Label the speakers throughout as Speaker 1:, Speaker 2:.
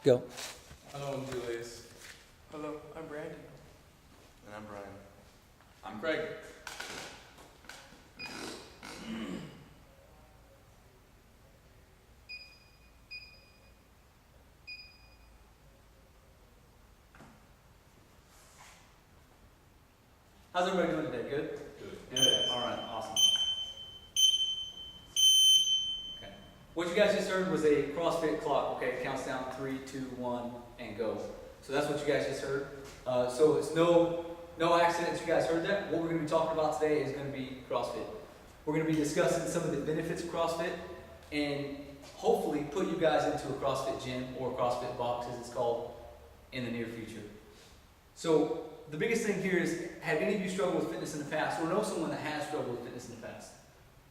Speaker 1: Go.
Speaker 2: Hello, I'm Julius.
Speaker 3: Hello, I'm Brandon.
Speaker 4: And I'm Brian.
Speaker 2: I'm Craig.
Speaker 1: How's everybody doing today? Good?
Speaker 2: Good.
Speaker 1: Good. All right, awesome. Okay. What you guys just heard was a CrossFit clock. Okay, it counts down 3, 2, 1, and go. So that's what you guys just heard. So it's no accident you guys heard that. What we're going to be talking about today is going to be CrossFit. We're going to be discussing some of the benefits of CrossFit and hopefully put you guys into a CrossFit gym or CrossFit box as it's called in the near future. So the biggest thing here is, have any of you struggled with fitness in the past or know someone that has struggled with fitness in the past?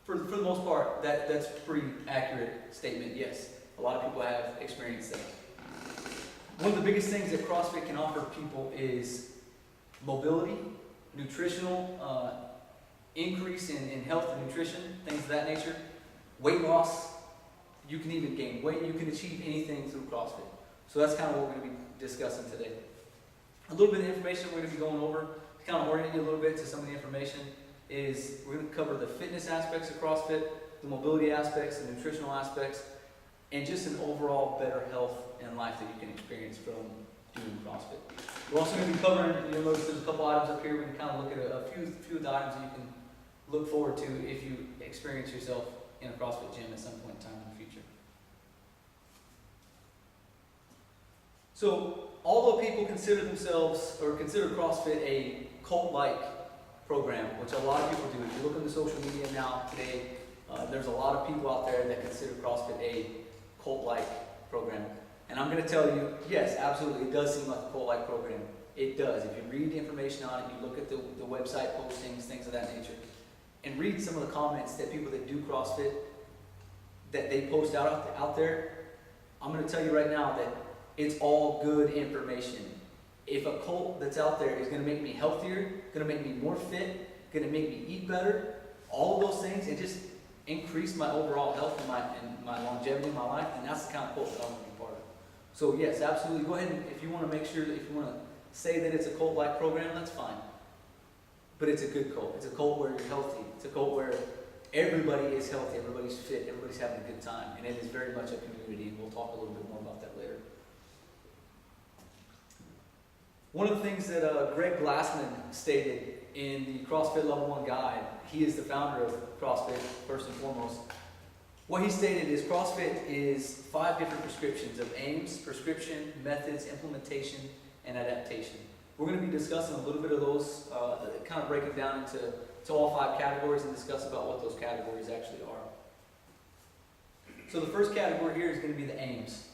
Speaker 1: For the most part, that's a pretty accurate statement, yes. A lot of people have experienced that. One of the biggest things that CrossFit can offer people is mobility, nutritional increase in health and nutrition, things of that nature, weight loss. You can even gain weight. You can achieve anything through CrossFit. So that's kind of what we're going to be discussing today. A little bit of information we're going to be going over to kind of orient you a little bit to some of the information is we're going to cover the fitness aspects of CrossFit, the mobility aspects, the nutritional aspects, and just an overall better health and life that you can experience from doing CrossFit. We're also going to be covering, you'll notice there's a couple items up here. We can kind of look at a few of the items that you can look forward to if you experience yourself in a CrossFit gym at some point in time in the future. So, although people consider themselves or consider CrossFit a cult-like program, which a lot of people do, if you look on the social media now today, there's a lot of people out there that consider CrossFit a cult-like program. And I'm going to tell you, yes, absolutely, it does seem like a cult-like program. It does. If you read the information on it, you look at the website postings, things of that nature, and read some of the comments that people that do CrossFit, that they post out there, I'm going to tell you right now that it's all good information. If a cult that's out there is going to make me healthier, going to make me more fit, going to make me eat better, all of those things, and just increase my overall health and my longevity in my life, and that's the kind of cult that I want to be part of. So yes, absolutely, go ahead and if you want to make sure that if you want to say that it's a cult-like program, that's fine. But it's a good cult. It's a cult where you're healthy. It's a cult where everybody is healthy, everybody's fit, everybody's having a good time, and it is very much a community, and we'll talk a little bit more about that later. One of the things that Greg Glassman stated in the CrossFit Level 1 Guide, he is the founder of CrossFit, first and foremost. What he stated is CrossFit is 5 different prescriptions of aims, prescription, methods, implementation, and adaptation. We're going to be discussing a little bit of those, kind of break them down into all 5 categories and discuss about what those categories actually are. So the first category here is going to be the aims.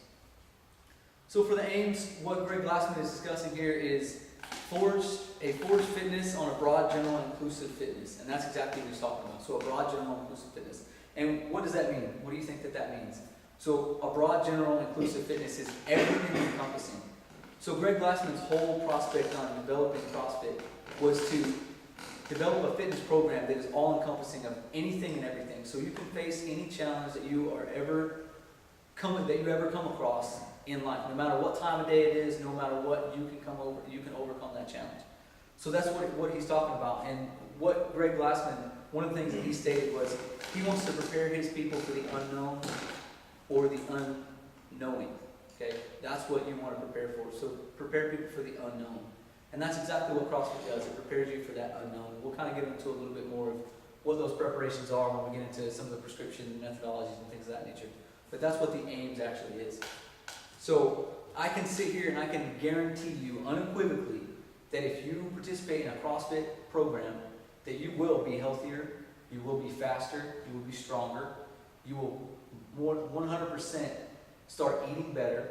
Speaker 1: So for the aims, what Greg Glassman is discussing here is forged fitness on a broad, general, and inclusive fitness. And that's exactly what he's talking about. So a broad, general, and inclusive fitness. And what does that mean? What do you think that means? So a broad, general, and inclusive fitness is everything encompassing. So Greg Glassman's whole prospect on developing CrossFit was to develop a fitness program that is all-encompassing of anything and everything. So you can face any challenge that you ever come across in life, no matter what time of day it is, no matter what, you can overcome that challenge. So that's what he's talking about. And what Greg Glassman, one of the things that he stated was he wants to prepare his people for the unknown or the unknowing. Okay, that's what you want to prepare for. So prepare people for the unknown. And that's exactly what CrossFit does. It prepares you for that unknown. We'll kind of get into a little bit more of what those preparations are when we get into some of the prescriptions and methodologies and things of that nature. But that's what the aims actually is. So I can sit here and I can guarantee you unequivocally that if you participate in a CrossFit program, that you will be healthier, you will be faster, you will be stronger, you will 100% start eating better.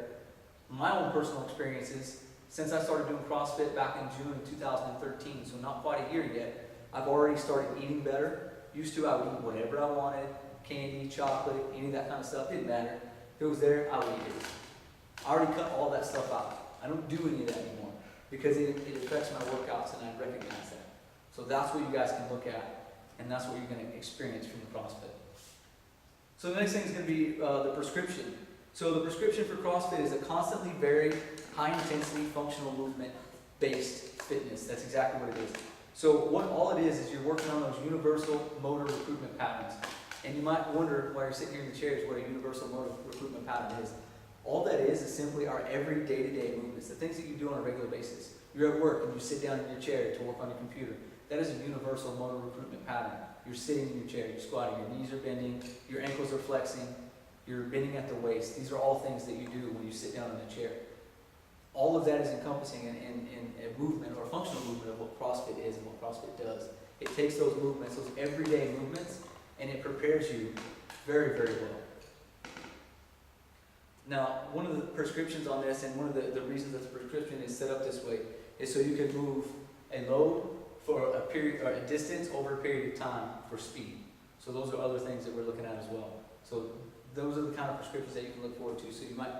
Speaker 1: My own personal experiences, since I started doing CrossFit back in June of 2013, so not quite a year yet, I've already started eating better. Used to, I would eat whatever I wanted, candy, chocolate, any of that kind of stuff, didn't matter. If it was there, I would eat it. I already cut all that stuff out. I don't do any of that anymore because it affects my workouts and I recognize that. So that's what you guys can look at, and that's what you're going to experience from the CrossFit. So the next thing is going to be the prescription. So the prescription for CrossFit is a constantly varied, high-intensity, functional movement-based fitness. That's exactly what it is. So what all it is you're working on those universal motor recruitment patterns. And you might wonder, while you're sitting here in the chairs, what a universal motor recruitment pattern is. All that is simply our every day-to-day movements, the things that you do on a regular basis. You're at work and you sit down in your chair to work on your computer. That is a universal motor recruitment pattern. You're sitting in your chair, you're squatting, your knees are bending, your ankles are flexing, you're bending at the waist. These are all things that you do when you sit down in a chair. All of that is encompassing in a movement or functional movement of what CrossFit is and what CrossFit does. It takes those movements, those everyday movements, and it prepares you very, very well. Now, one of the prescriptions on this, and one of the reasons that the prescription is set up this way, is so you can move a load for a period or a distance over a period of time for speed. So those are other things that we're looking at as well. So those are the kind of prescriptions that you can look forward to. So you might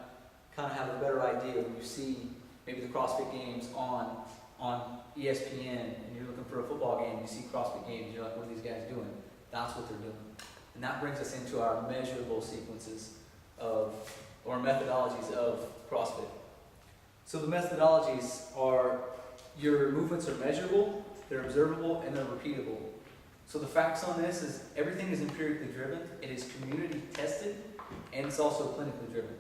Speaker 1: kind of have a better idea when you see maybe the CrossFit games on ESPN and you're looking for a football game, you see CrossFit games, you're like, what are these guys doing? That's what they're doing. And that brings us into our measurable sequences of, or methodologies of CrossFit. So the methodologies are, your movements are measurable, they're observable, and they're repeatable. So the facts on this is everything is empirically driven, it is community tested, and it's also clinically driven.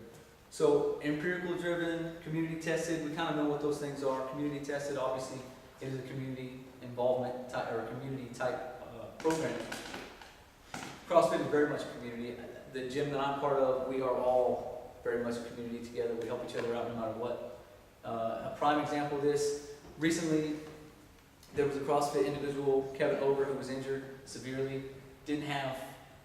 Speaker 1: So empirical driven, community tested, we kind of know what those things are. Community tested, obviously, it is a community involvement type, or a community type program. CrossFit is very much a community. The gym that I'm part of, we are all very much a community together. We help each other out no matter what. A prime example of this, recently there was a CrossFit individual, Kevin Over, who was injured severely, didn't have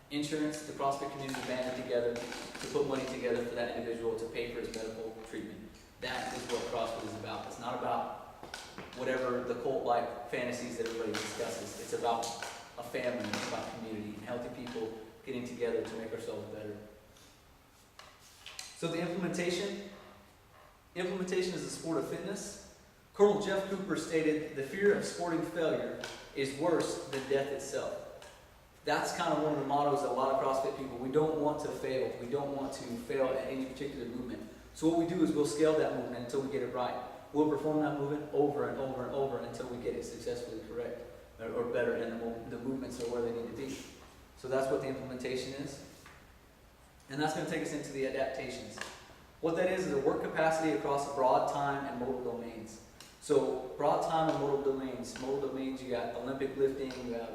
Speaker 1: insurance. The CrossFit community banded together to put money together for that individual to pay for his medical treatment. That is what CrossFit is about. It's not about whatever the cult-like fantasies that everybody discusses. It's about a family, it's about community, and healthy people getting together to make ourselves better. So the implementation is the sport of fitness. Colonel Jeff Cooper stated, the fear of sporting failure is worse than death itself. That's kind of one of the mottos of a lot of CrossFit people. We don't want to fail. We don't want to fail at any particular movement. So what we do is we'll scale that movement until we get it right. We'll perform that movement over and over and over until we get it successfully correct or better, and the movements are where they need to be. So that's what the implementation is. And that's going to take us into the adaptations. What that is a work capacity across broad time and modal domains. So broad time and modal domains. Modal domains, you got Olympic lifting, you have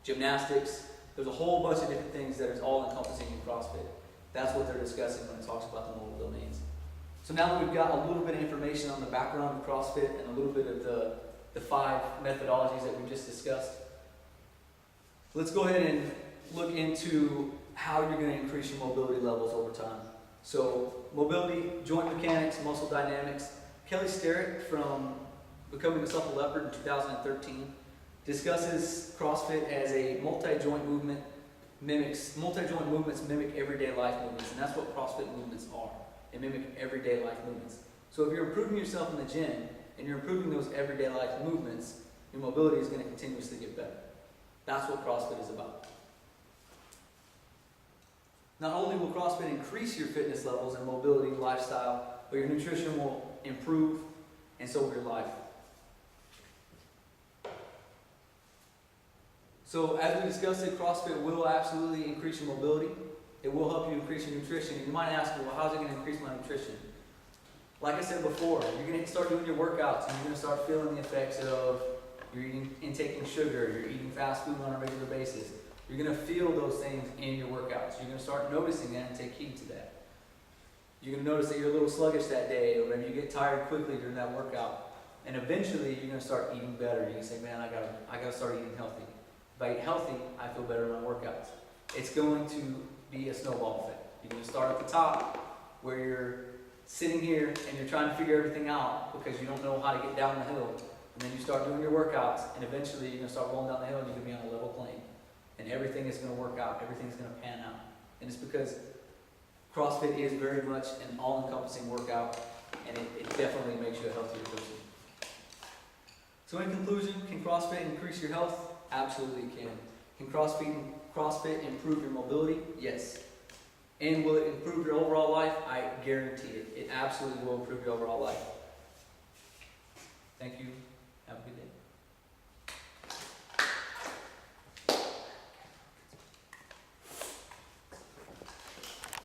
Speaker 1: gymnastics. There's a whole bunch of different things that is all encompassing in CrossFit. That's what they're discussing when it talks about the modal domains. So now that we've got a little bit of information on the background of CrossFit and a little bit of the 5 methodologies that we just discussed, let's go ahead and look into how you're going to increase your mobility levels over time. So mobility, joint mechanics, muscle dynamics. Kelly Starrett from Becoming a Supple Leopard in 2013 discusses CrossFit as a multi-joint movements mimic everyday life movements, and that's what CrossFit movements are. They mimic everyday life movements. So if you're improving yourself in the gym and you're improving those everyday life movements, your mobility is going to continuously get better. That's what CrossFit is about. Not only will CrossFit increase your fitness levels and mobility lifestyle, but your nutrition will improve, and so will your life. So as we discussed it, CrossFit will absolutely increase your mobility. It will help you increase your nutrition. And you might ask, well, how's it going to increase my nutrition? Like I said before, you're going to start doing your workouts and you're going to start feeling the effects of you're intaking sugar, you're eating fast food on a regular basis. You're going to feel those things in your workouts. You're going to start noticing that and take heed to that. You're going to notice that you're a little sluggish that day, or maybe you get tired quickly during that workout. And eventually you're going to start eating better. You're going to say, man, I got to start eating healthy. If I eat healthy, I feel better in my workouts. It's going to be a snowball effect. You're going to start at the top where you're sitting here and you're trying to figure everything out because you don't know how to get down the hill. And then you start doing your workouts, and eventually you're going to start rolling down the hill and you're going to be on a level plane. And everything is going to work out. Everything's going to pan out. And it's because CrossFit is very much an all-encompassing workout, and it definitely makes you a healthier person. So in conclusion, can CrossFit increase your health? Absolutely it can. Can CrossFit improve your mobility? Yes. And will it improve your overall life? I guarantee it. It absolutely will improve your overall life.